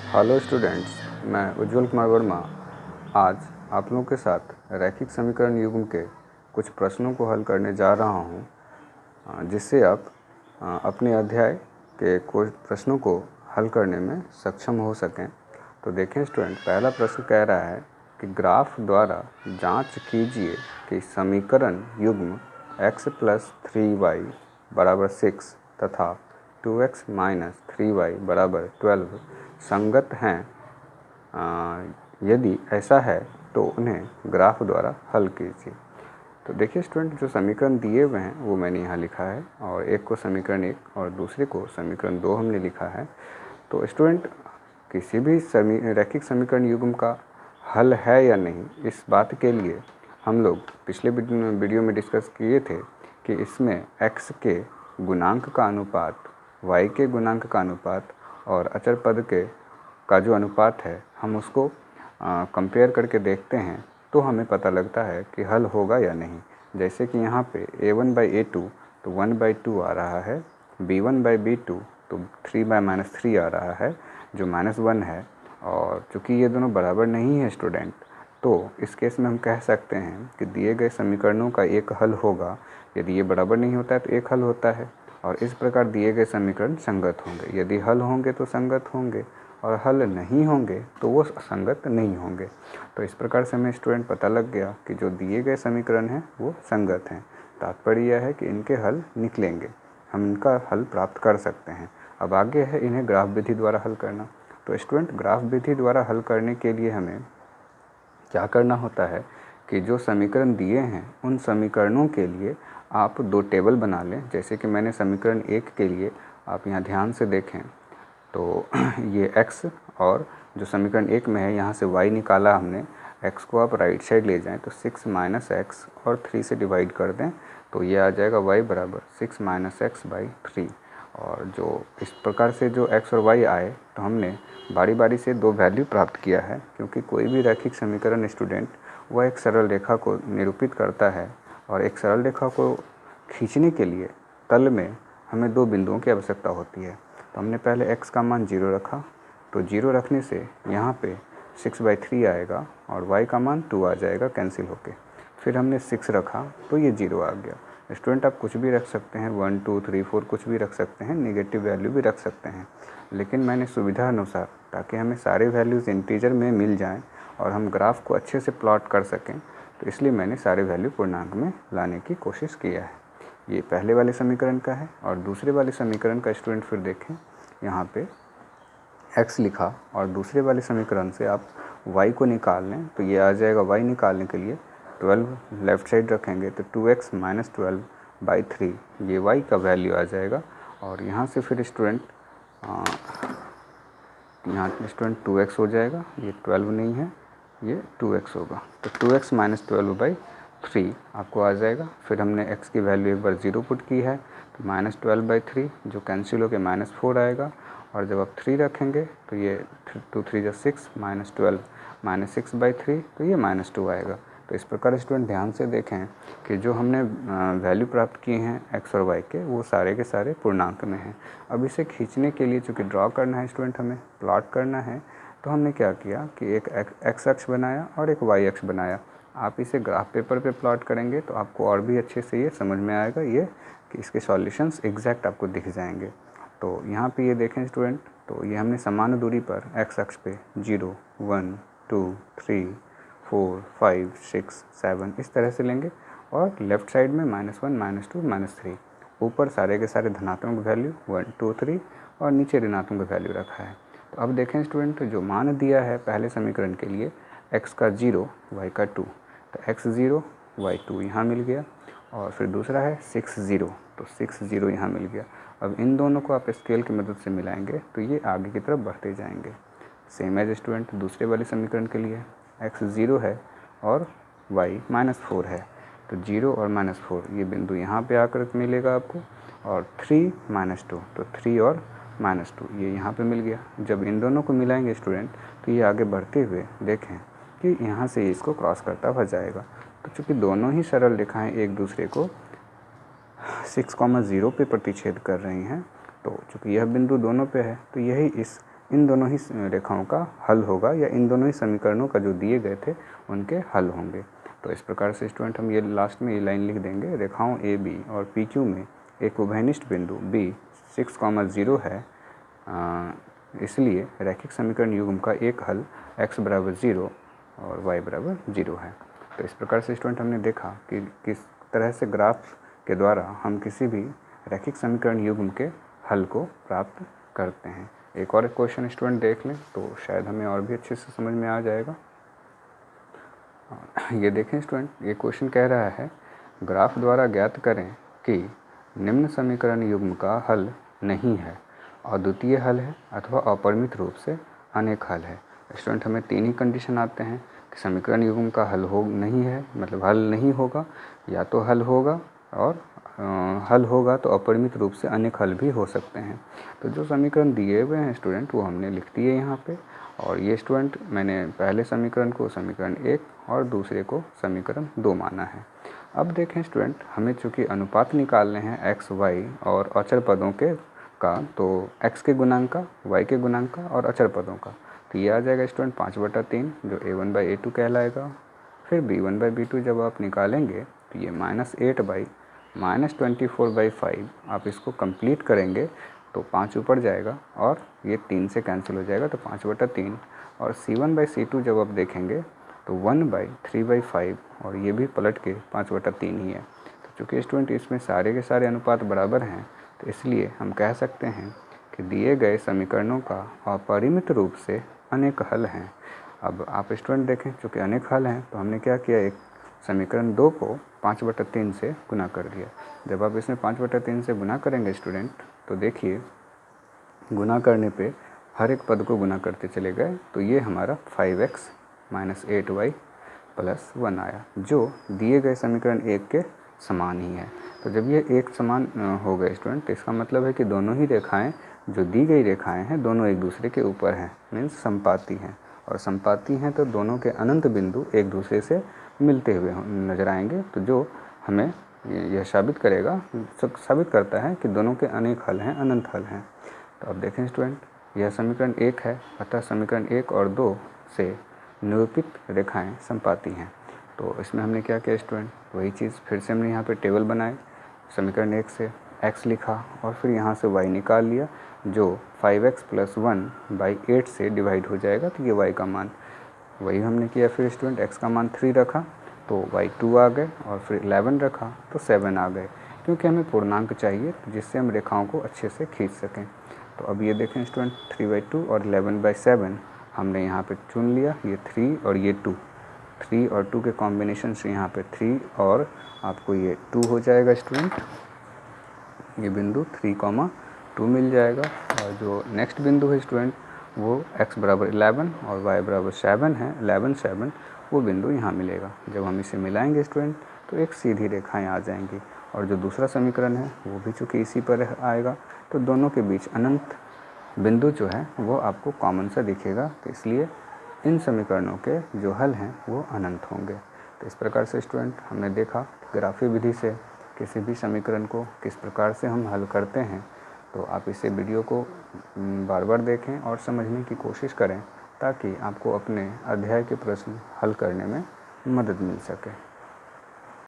Hello students, मैं उज्जवल कुमार वर्मा आज आप लोगों के साथ रैखिक समीकरण युग्म के कुछ प्रश्नों को हल करने जा रहा हूं, जिससे आप अपने अध्याय के कुछ प्रश्नों को हल करने में सक्षम हो सकें। तो देखें स्टूडेंट, पहला प्रश्न कह रहा है कि ग्राफ द्वारा जांच कीजिए कि समीकरण युग्म x + 3y = 6 तथा 2x - 3y = 12 संगत हैं। यदि ऐसा है तो उन्हें ग्राफ द्वारा हल कीजिए। तो देखिए स्टूडेंट, जो समीकरण दिए हुए हैं वो मैंने यहाँ लिखा है, और एक को समीकरण 1 और दूसरे को समीकरण 2 हमने लिखा है। तो स्टूडेंट, किसी भी रैखिक समीकरण युग्म का हल है या नहीं, इस बात के लिए हम लोग पिछले वीडियो में डिस्कस किए थे कि इसमें x के गुणांक का अनुपात, y के गुणांक का अनुपात और अचर पद का जो अनुपात है, हम उसको कंपेयर करके देखते हैं तो हमें पता लगता है कि हल होगा या नहीं। जैसे कि यहाँ पे a1/a2 तो 1/2 आ रहा है, b1/b2 तो 3/-3 आ रहा है, जो -1 है। और चूँकि ये दोनों बराबर नहीं है स्टूडेंट, तो इस केस में हम कह सकते हैं कि दिए गए समीकरणों का एक हल होगा। यदि ये बराबर नहीं होता है तो एक हल होता है, और इस प्रकार दिए गए समीकरण संगत होंगे। यदि हल होंगे तो संगत होंगे, और हल नहीं होंगे तो वो संगत नहीं होंगे। तो इस प्रकार से हमें स्टूडेंट पता लग गया कि जो दिए गए समीकरण हैं वो संगत हैं। तात्पर्य यह है कि इनके हल निकलेंगे, हम इनका हल प्राप्त कर सकते हैं। अब आगे है इन्हें ग्राफ विधि द्वारा हल करना। तो स्टूडेंट, ग्राफ विधि द्वारा हल करने के लिए हमें क्या करना होता है कि जो समीकरण दिए हैं उन समीकरणों के लिए आप दो टेबल बना लें। जैसे कि मैंने समीकरण 1 के लिए, आप यहाँ ध्यान से देखें तो ये x, और जो समीकरण 1 में है यहाँ से y निकाला हमने। x को आप राइट साइड ले जाएं तो 6 - x और 3 से डिवाइड कर दें तो ये आ जाएगा y = 6 - x/3। और जो इस प्रकार से जो x और y आए तो हमने बारी बारी से दो वैल्यू प्राप्त किया है, क्योंकि कोई भी रैखिक समीकरण स्टूडेंट वह एक सरल रेखा को निरूपित करता है, और एक सरल रेखा को खींचने के लिए तल में हमें दो बिंदुओं की आवश्यकता होती है। तो हमने पहले x का मान 0 रखा, तो 0 रखने से यहाँ पे 6/3 आएगा और y का मान 2 आ जाएगा कैंसिल होके। फिर हमने 6 रखा तो ये 0 आ गया। स्टूडेंट, आप कुछ भी रख सकते हैं, 1 2 3 4 कुछ भी रख सकते हैं, नेगेटिव वैल्यू भी रख सकते हैं, लेकिन मैंने सुविधा अनुसार, ताकि हमें सारे वैल्यूज़ इंटीजर में मिल जाएं और हम ग्राफ को अच्छे से प्लॉट कर सकें, तो इसलिए मैंने सारे वैल्यू पूर्णांक में लाने की कोशिश किया है। ये पहले वाले समीकरण का है। और दूसरे वाले समीकरण का स्टूडेंट फिर देखें, यहाँ पे x लिखा और दूसरे वाले समीकरण से आप y को निकाल लें तो ये आ जाएगा। y निकालने के लिए 12 लेफ़्ट साइड रखेंगे तो 2x - 12/3 ये y का वैल्यू आ जाएगा। और यहाँ से फिर स्टूडेंट यहाँ 2x हो जाएगा, ये 12 नहीं है, ये 2x होगा, तो 2x - 12/3 आपको आ जाएगा। फिर हमने x की वैल्यू एक बार 0 पुट की है तो -12/3 जो कैंसिल होकर -4 आएगा। और जब आप 3 रखेंगे तो ये 2 3 6 -12 -6/3 तो ये -2 आएगा। तो इस प्रकार स्टूडेंट ध्यान से देखें कि जो हमने वैल्यू प्राप्त किए हैं x और y के, वो सारे के सारे पूर्णांक में हैं। अब इसे खींचने के लिए, चूँकि ड्रॉ करना है स्टूडेंट, हमें प्लॉट करना है, तो हमने क्या किया कि एक x अक्ष बनाया और एक y अक्ष बनाया। आप इसे ग्राफ पेपर पे प्लॉट करेंगे तो आपको और भी अच्छे से ये समझ में आएगा, ये कि इसके सॉल्यूशंस एग्जैक्ट आपको दिख जाएंगे। तो यहाँ पे ये देखें स्टूडेंट, तो ये हमने समान दूरी पर x अक्ष पे 0 1 2 3 4 5 6 7 इस तरह से लेंगे, और लेफ़्ट साइड में -1 -2 -3, ऊपर सारे के सारे धनात्मक वैल्यू 1 2 3 और नीचे ऋणात्मक वैल्यू रखा है। तो अब देखें स्टूडेंट, जो मान दिया है पहले समीकरण के लिए x का 0 y का 2, तो x 0 y 2 यहाँ मिल गया। और फिर दूसरा है 6 0, तो 6 0 यहाँ मिल गया। अब इन दोनों को आप स्केल की मदद से मिलाएंगे तो ये आगे की तरफ बढ़ते जाएंगे। सेम एज स्टूडेंट दूसरे वाले समीकरण के लिए x 0 है और y -4 है, तो 0 और -4 ये बिंदु यहाँ पे आकर मिलेगा आपको। और 3 -2, तो 3 और -2 ये यहाँ पे मिल गया। जब इन दोनों को मिलाएंगे स्टूडेंट तो ये आगे बढ़ते हुए देखें कि यहाँ से इसको क्रॉस करता हुआ जाएगा। तो चूँकि दोनों ही सरल रेखाएं एक दूसरे को 6, 0 पे प्रतिच्छेद कर रही हैं, तो चूँकि यह बिंदु दोनों पे है तो यही इस इन दोनों ही रेखाओं का हल होगा या इन दोनों ही समीकरणों का जो दिए गए थे उनके हल होंगे। तो इस प्रकार से स्टूडेंट हम ये लास्ट में ये लाइन लिख देंगे, रेखाओं ए बी और पी क्यू में एक उभयनिष्ठ बिंदु बी 6,0 है, इसलिए रैखिक समीकरण युग्म का एक हल x बराबर 0 और y बराबर 0 है। तो इस प्रकार से स्टूडेंट हमने देखा कि किस तरह से ग्राफ के द्वारा हम किसी भी रैखिक समीकरण युग्म के हल को प्राप्त करते हैं। एक और क्वेश्चन स्टूडेंट देख लें तो शायद हमें और भी अच्छे से समझ में आ जाएगा। ये देखें स्टूडेंट, ये क्वेश्चन कह रहा है ग्राफ द्वारा ज्ञात करें कि निम्न समीकरण युग्म का हल नहीं है, अद्वितीय हल है अथवा अपरिमित रूप से अनेक हल है। स्टूडेंट हमें तीन ही कंडीशन आते हैं कि समीकरण युग्म का हल हो नहीं है, मतलब हल नहीं होगा, या तो हल होगा और हल होगा तो अपरिमित रूप से अनेक हल भी हो सकते हैं। तो जो समीकरण दिए हुए हैं स्टूडेंट वो हमने लिख दिए यहाँ पे, और ये स्टूडेंट मैंने पहले समीकरण को समीकरण 1 और दूसरे को समीकरण 2 माना है। अब देखें स्टूडेंट, हमें चूँकि अनुपात निकालने हैं x, y और अचर पदों के का, तो x के गुणांक का, y के गुणांक का और अचर पदों का, तो ये आ जाएगा स्टूडेंट 5/3 जो a1/a2 कहलाएगा। फिर b1/b2 जब आप निकालेंगे तो ये -8/-24/5 आप इसको कंप्लीट करेंगे तो 5 ऊपर जाएगा और ये 3 से कैंसिल हो जाएगा तो 5/3, और c1/c2 जब आप देखेंगे तो 1/3/5 और ये भी पलट के 5/3 ही है। तो चूँकि स्टूडेंट इसमें सारे के सारे अनुपात बराबर हैं तो इसलिए हम कह सकते हैं कि दिए गए समीकरणों का अपरिमित रूप से अनेक हल हैं। अब आप स्टूडेंट देखें, चूँकि अनेक हल हैं तो हमने क्या किया, एक समीकरण 2 को 5/3 से गुना कर दिया। जब आप इसमें 5/3 से गुना करेंगे स्टूडेंट तो देखिए गुना करने पे हर एक पद को गुना करते चले गए तो ये हमारा 5x - 8y + 1 आया, जो दिए गए समीकरण 1 के समान ही है। तो जब ये एक समान हो गए स्टूडेंट तो इसका मतलब है कि दोनों ही रेखाएं, जो दी गई रेखाएं हैं, दोनों एक दूसरे के ऊपर हैं, मीन्स समपाती हैं, और समपाती हैं तो दोनों के अनंत बिंदु एक दूसरे से मिलते हुए नजर आएंगे। तो जो हमें यह साबित करता है कि दोनों के अनेक हल हैं, अनंत हल हैं। तो अब देखें स्टूडेंट, यह समीकरण 1 है, अतः समीकरण 1 और 2 से निरूपित रेखाएं समपाती हैं। तो इसमें हमने क्या किया स्टूडेंट, वही चीज़ फिर से हमने यहाँ पे टेबल बनाए, समीकरण 1 से x लिखा और फिर यहाँ से y निकाल लिया, जो 5x + 1/8 से डिवाइड हो जाएगा, तो ये y का मान वही हमने किया। फिर स्टूडेंट x का मान 3 रखा तो y 2 आ गए, और फिर 11 रखा तो 7 आ गए, क्योंकि हमें पूर्णांक चाहिए जिससे हम रेखाओं को अच्छे से खींच सकें। तो अब ये देखें स्टूडेंट, 3/2 और 11/7 हमने यहाँ पे चुन लिया, ये 3 और ये 2, 3 और 2 के कॉम्बिनेशन से यहाँ पे 3 और आपको ये 2 हो जाएगा स्टूडेंट, ये बिंदु 3,2 मिल जाएगा। और जो नेक्स्ट बिंदु है स्टूडेंट वो x बराबर 11 और y बराबर 7 है, 11, 7, वो बिंदु यहाँ मिलेगा। जब हम इसे मिलाएंगे स्टूडेंट तो एक सीधी रेखाएं आ जाएंगी, और जो दूसरा समीकरण है वो भी चूँकि इसी पर आएगा, तो दोनों के बीच अनंत बिंदु जो है वो आपको कॉमन सा दिखेगा, तो इसलिए इन समीकरणों के जो हल हैं वो अनंत होंगे। तो इस प्रकार से स्टूडेंट हमने देखा ग्राफीय विधि से किसी भी समीकरण को किस प्रकार से हम हल करते हैं। तो आप इसे वीडियो को बार बार देखें और समझने की कोशिश करें, ताकि आपको अपने अध्याय के प्रश्न हल करने में मदद मिल सके।